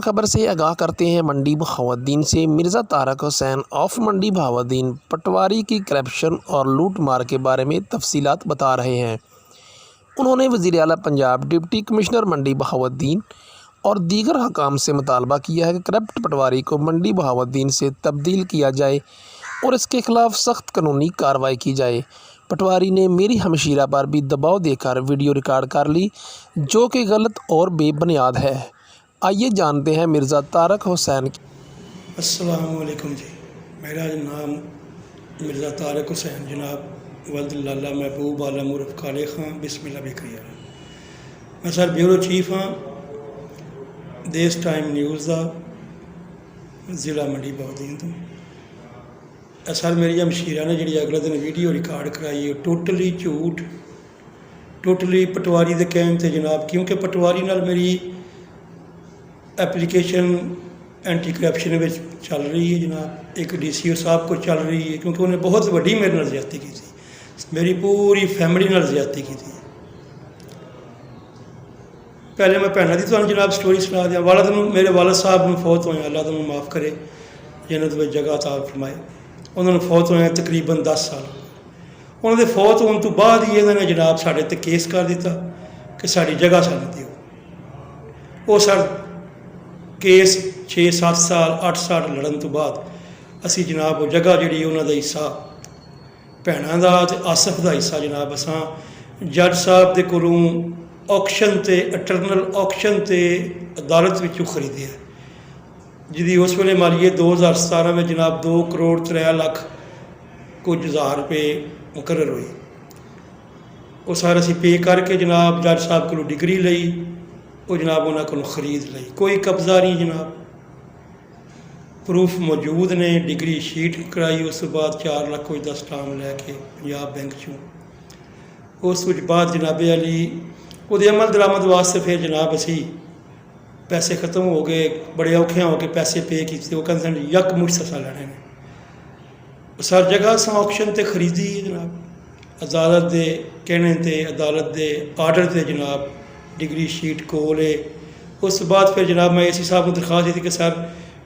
खबर से आगाह करते हैं मंडी बहाउद्दीन से। मिर्ज़ा तारक हुसैन ऑफ मंडी बहाउद्दीन पटवारी की करप्शन और लूट मार के बारे में तफसीलात बता रहे हैं। उन्होंने वज़ीर आला पंजाब, डिप्टी कमिश्नर मंडी बहाउद्दीन और दीगर हकाम से मुतालबा किया है कि करप्ट पटवारी को मंडी बहाउद्दीन से तब्दील किया जाए और इसके ख़िलाफ़ सख्त कानूनी कार्रवाई की जाए। पटवारी ने मेरी हमशीरा पर भी दबाव देकर वीडियो रिकॉर्ड कर ली, जो कि गलत और बेबुनियाद है। आइए जानते हैं मिर्ज़ा तारक हुसैन की। अस्सलामु अलैकुम जी, मेरा नाम मिर्ज़ा तारक हुसैन जनाब वल्द लाला महबूब आलम उर्फ काले खां बिस्मिल्लाह बेकरिया। मैं सर ब्यूरो चीफ हाँ देश टाइम न्यूज़ का ज़िला मंडी बहाउद्दीन तो। सर मेरी हमशीरा ने जी अगले दिन वीडियो रिकॉर्ड कराई है, टोटली झूठ, टोटली पटवारी के कहने से जनाब, क्योंकि पटवारी नाल मेरी एप्लीकेशन एंटी करप्शन में चल रही है जनाब, एक DCO साहब को चल रही है, क्योंकि उन्हें बहुत वड्डी मेरे नाल ज़्यादती की थी, मेरी पूरी फैमिली नाल ज़्यादती की थी। पहले मैं भैनों की तुहानूं जनाब स्टोरी सुना दियां। वालद नूं, मेरे वालद साहब नूं फौत होए, अल्लाह तुहानूं माफ़ करे, जन्नत विच जगह अता फरमाए। उन्होंने फौत होए तकरीबन 10 साल। उन्होंने फौत होने तो बाद ही इन्होंने जनाब साढ़े ते केस कर दिता कि साड़ी जगह सानूं दिओ। वो सर केस 6-7 साल 8 साल लड़न तो बाद असी जनाब वो जगह जी उन्होंने हिस्सा भैनों का ते आसफ का हिस्सा जनाब असां जज साहब के कोलों ऑक्शन ते अटरनल ऑक्शन ते अदालत विचों खरीदे, जिहदी उस वेले मालीए 2017 में जनाब 2 करोड़ 3 लाख कुछ हज़ार रुपये मुकर्रर हुई। वो सारा असी पे करके जनाब जज साहब को डिग्री लई, वो जनाब उन्होंने को खरीद लई, कोई कब्जा नहीं जनाब, प्रूफ मौजूद ने। डिग्री शीट कराई, उस बाद 4 लाख कोई 10 टाम लैके पंजाब बैंक चों। उस बाद जनाबे अली वो अमल दरामद वास्ते फिर जनाब असी पैसे खत्म हो गए, बड़े औखे हो के पैसे पे किए। वो कहते हैं यक मुश्त असा लैने ने। सर जगह अस ऑक्शन ते खरीदी जनाब, अदालत के कहने ते अदालत के आर्डर से जनाब डिग्री शीट कोल है। उस बाद फिर जनाब मैं AC साहब को दरखास्त दी कि सर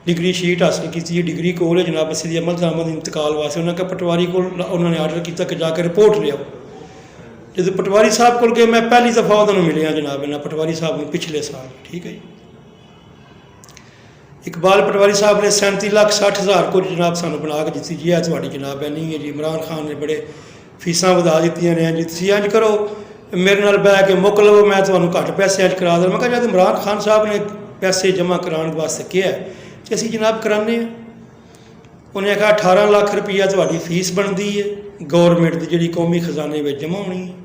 डिग्री शीट हासिल की, डिग्री कोल है जनाब, असी अमल दरामद इंतकाल वास्ते। उन्होंने कहा पटवारी को उन्होंने आर्डर किया कि जाकर रिपोर्ट लियाओ। जो पटवारी साहब को गए, मैं पहली दफ़ा उन्होंने मिले जनाब, इन्होंने पटवारी साहब ने पिछले साल, ठीक है जी, इकबाल पटवारी साहब ने 37,60,000 को जनाब सानू बना के दी जी, है थोड़ी जनाब है नहीं है जी। इमरान खान ने बड़े फीसा वधा दी ने जी, तुम इंज करो मेरे नाल बह के मुक लो, मैं तुम्हें घट पैसे अज करा दें। मैं कहा जब इमरान खान साहब ने पैसे जमा कराने वास्ते किया तो असी जनाब कराने। उन्हें आखा 18 लाख रुपया थोड़ी फीस बनती है गौरमेंट की, जी कौमी खजाने में जमा होनी है।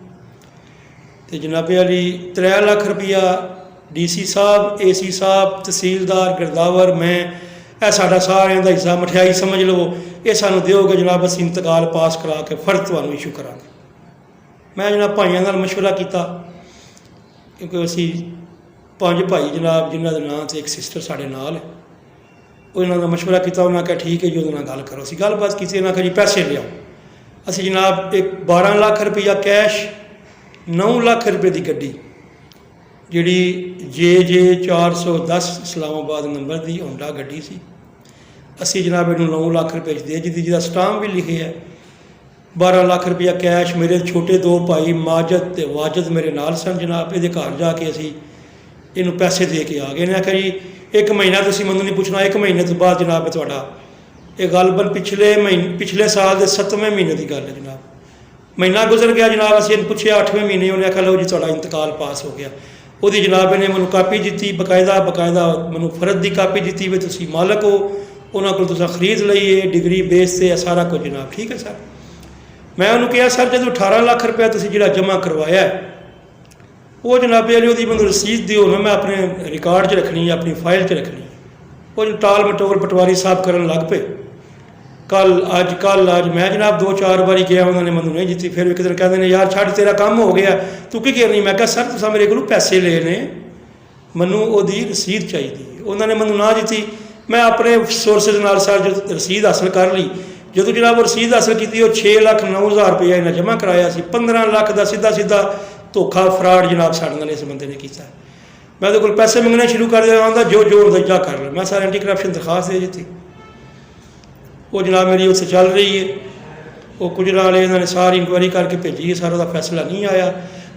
तो जनाबे अली 3 लाख रुपया DC साहब, AC साहब, तहसीलदार गिरदावर, मैं यह साडा सारिਆਂ ਦਾ हिस्सा मठियाई समझ लो, ये सानू दिओगे जनाब, असीं इंतकाल पास करा के फर्द तुहानूं इशू करांगे। मैं जनाब भाइयों नाल मशवरा किया, क्योंकि असी 5 भाई जनाब जिन्हों के नाम से एक सिस्टर साढ़े नाल है, उन्होंने का मशवरा किया। उन्होंने कहा ठीक है जी, उन्होंने गल करो। असी गलबात की, उन्होंने कहा जी पैसे लियाओ। असी जनाब एक 12 लाख रुपया कैश, 9 लाख रुपये की गड्डी जी JJ 410 इस्लामाबाद नंबर की होंडा गड्डी सी, असी जनाब इनू 9 लाख रुपये दे दी, जिसका स्टाम्प भी लिखे है। 12 लाख रुपया कैश। मेरे छोटे 2 भाई माजद ते वाजद मेरे नाल सन जनाब, ये घर जाके असी इनू पैसे दे के आ गए। इन्हें आखिया जी 1 महीना तुसीं मैनूं नहीं पुछना, 1 महीने तो बाद जनाब तुहाडा ये गलबन पिछले साल के 7वें महीने की गल है जनाब। महीना गुजर गया जनाब, असीं इन्हूं पुछया 8वें महीने, उन्हें आखिया लो जी तुहाडा इंतकाल पास हो गया। ਉਹਦੀ जनाब ने मैं कापी दी, बकायदा मैं फर्द की कापी दी भी तुम मालक हो, उन्होंने को खरीद ली है डिग्री बेस से सारा कुछ जनाब, ठीक है सर। मैं उन्होंने कहा सर जो 18 लाख रुपया तुम जो जमा करवाया वो जनाबे वाली वो मैं रसीद दिओ ना, मैं अपने रिकॉर्ड च रखनी है, अपनी फाइल च रखनी है। वो टाल मटोल पटवारी साहब करन लग पे, कल अज मैं जनाब 2-4 बारी गया, उन्होंने मैं नहीं जीती। फिर एक दिन कहते हैं यार छड़ तेरा काम हो गया, तू की करनी। मैं कहा सर तुम मेरे को पैसे ले ने, मैनू ओदी रसीद चाहिए। उन्होंने मैनू ना जीती। मैं अपने सोर्सिज नाल सर जो रसीद हासिल कर ली, जो जनाब रसीद हासिल की 6,09,000 रुपया इन्हें जमा कराया, 15 लाख का सीधा धोखा फ्रॉड जनाब साढ़े नाल इस बंदे ने किया। मैं तो कोल पैसे मंगने शुरू कर दिया, आंदा जो जो जा कर ले। मैं सर एंटी करप्शन दरखास्त दे दी, वो जनाब मेरी उससे चल रही है। वो गुजरात वाले इन्होंने सारी इंक्वायरी करके भेजी है, सारा का फैसला नहीं आया।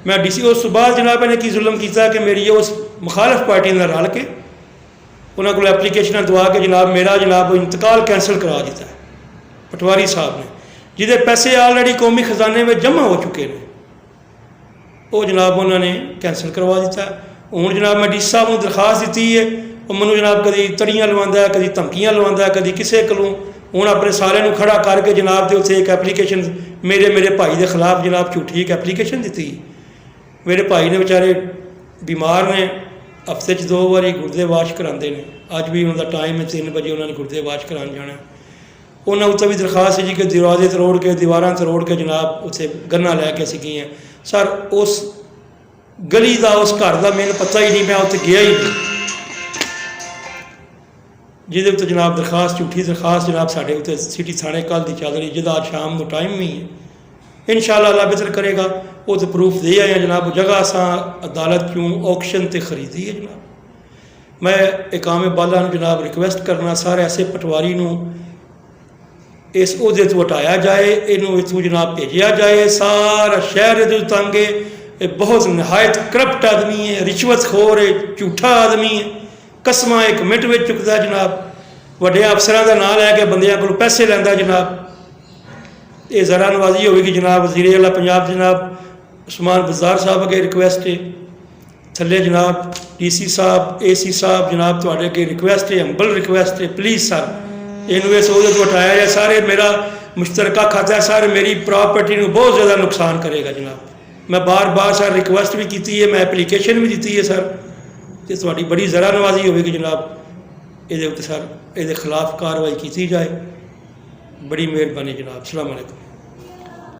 मैं DC उस बाद जनाब इन्हें की जुल्म किया कि मेरी उस मुखालफ पार्टी ने रल के उन्होंने को एप्लीकेशन दवा के जनाब मेरा जनाब इंतकाल कैंसल करा दिता है पटवारी साहब ने, जिदे पैसे ऑलरेडी कौमी खजाने में जमा हो चुके हैं, वो जनाब उन्होंने कैंसल करवा दिता है। हूँ जनाब मैं DC साहब को दरखास्त दी है, वो मैं जनाब कभी तड़ियाँ लवांदा है, कभी धमकियाँ लवांदा है, कभी किसी को हूँ अपने सारे खड़ा करके जनाब के उत्थे एक एप्लीकेशन मेरे भाई के खिलाफ जनाब झूठी एक एप्लीकेशन दी। मेरे भाई ने बेचारे बीमार ने, हफ्ते 2 बारी गुर्दे वाश कराते हैं। अज भी उनका टाइम है 3 बजे उन्होंने गुर्दे वाश कराने जाना। उन्होंने उत्ते भी दरखास्त जी कि दरवाजे तरोड़ के दीवारां तरोड़ के जनाब उत्थे गन्ना लैके असीं गए हैं। सर उस गली का उस घर का मैंने पता ही नहीं, मैं उत्थे गया ही नहीं, जिहदे उत्ते जनाब दरखास्त झूठी दरखास्त जनाब साढ़े उत्ते सिटी थाने कल की चल रही, जिहदा अज शाम को टाइम भी है। इंशाअल्लाह अल्लाह बेहतर करेगा। वो तो प्रूफ दे आए हैं जनाब, जगह असां अदालत क्यों ऑक्शन ते खरीदी है जनाब। मैं इकामे बाला जनाब रिक्वेस्ट करना सारे ऐसे पटवारी नूं इस उहदे तो हटाया जाए, इनू इतों जनाब भेजा जाए। सारा शहर इहदे तंग है, ये बहुत नहायत करप्ट आदमी है, रिश्वतखोर है, झूठा आदमी है, कसमां 1 मिनट में चुकता जनाब, वड्डे अफसरां दा नाम लैके बंदियां कोलों पैसे लैंदा जनाब। ये ज़रा नवाजी होगी जनाब वज़ीर आला पंजाब जनाब उस्मान बज़ार साहब अगे रिक्वेस्ट है, थले जनाब DC साहब AC साहब जनाब तुहाडे अगे रिक्वेस्ट है, हंबल रिक्वेस्ट है, प्लीज़ सर इनू इस उहदे तो हटाया जाए। सारे मेरा मुश्तरका खाता है, सारे मेरी प्रॉपर्टी को बहुत ज़्यादा नुकसान करेगा जनाब। मैं बार बार सर रिक्वेस्ट भी की है, मैं एप्लीकेशन भी दी है सर, तो तुहाडी बड़ी ज़रा नवाजी होगी जनाब ये सर ये खिलाफ कार्रवाई की जाए। बड़ी मेहरबानी जनाब। अस्सलाम वालेकुम।